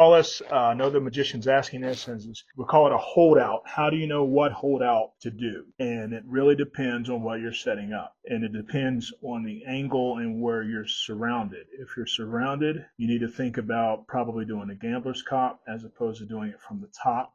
Wallace, I know the magician's asking this, and we call it a holdout. How do you know what holdout to do? And it really depends on what you're setting up. And it depends on the angle and where you're surrounded. If you're surrounded, you need to think about probably doing a gambler's cop as opposed to doing it from the top.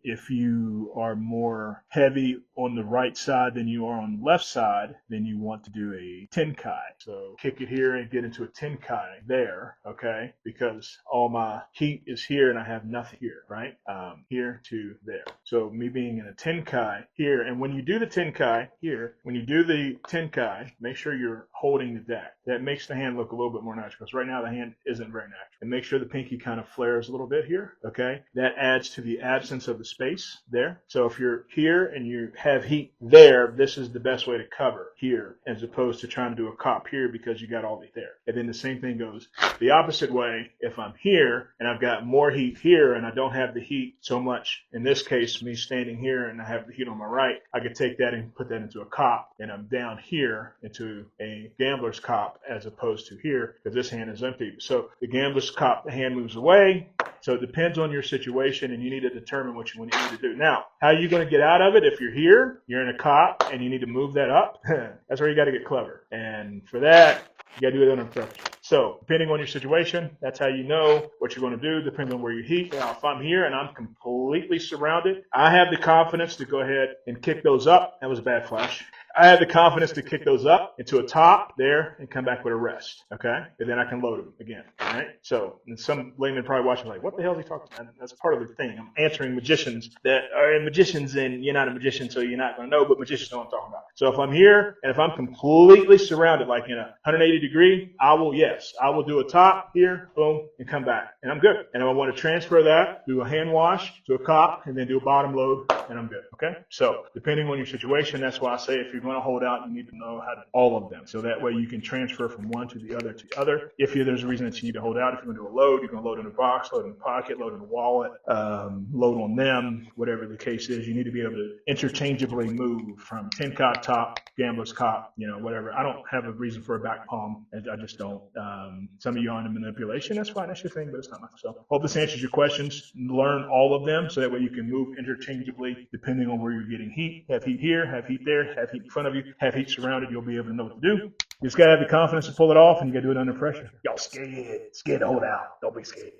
If you are more heavy on the right side than you are on the left side, then you want to do a tenkai. So kick it here and get into a tenkai there, okay? Because all my heat is here and I have nothing here, right? Here to there. So me being in a tenkai here, and when you do the tenkai here, when you do the tenkai, make sure you're holding the deck. That makes the hand look a little bit more natural because right now the hand isn't very natural. And make sure the pinky kind of flares a little bit here, okay? That adds to the absence of the space there. So if you're here and you have heat there, this is the best way to cover here as opposed to trying to do a cop here because you got all the there. And then the same thing goes the opposite way. If I'm here and I've got more heat here and I don't have the heat so much, in this case, me standing here and I have the heat on my right, I could take that and put that into a cop and I'm down here into a gambler's cop as opposed to here because this hand is empty. So the gambler's cop, the hand moves away. So it depends on your situation and you need to determine what you need to do. Now, how are you going to get out of it? If you're here, you're in a cop and you need to move that up, that's where you got to get clever. And for that, you got to do it under pressure. So depending on your situation, that's how you know what you're going to do, depending on where you heat. Now, if I'm here and I'm completely surrounded, I have the confidence to go ahead and kick those up. That was a bad flash. I have the confidence to kick those up into a top there and come back with a rest, okay? And then I can load them again, all right? So and some layman probably watching like, what the hell is he talking about? That's part of the thing. I'm answering magicians that are magicians and you're not a magician, so you're not going to know, but magicians know what I'm talking about. So if I'm here and if I'm completely surrounded, like in a 180 degree, I will do a top here, boom, and come back. And I'm good. And if I want to transfer that, do a hand wash to a cop, and then do a bottom load, and I'm good, okay? So depending on your situation, that's why I say if you're going to hold out, you need to know how to all of them. So that way you can transfer from one to the other to the other. If there's a reason that you need to hold out, if you're going to do a load, you're going to load in a box, load in a pocket, load in a wallet, load on them, whatever the case is. You need to be able to interchangeably move from tenkai top, gambler's cop, whatever. I don't have a reason for a back palm. I just don't. Some of you are into manipulation. That's fine. That's your thing, but it's not mine. So hope this answers your questions. Learn all of them so that way you can move interchangeably depending on where you're getting heat. Have heat here, have heat there, have heat in front of you, have heat surrounded. You'll be able to know what to do. You just got to have the confidence to pull it off, and you got to do it under pressure. Y'all scared to hold out. Don't be scared.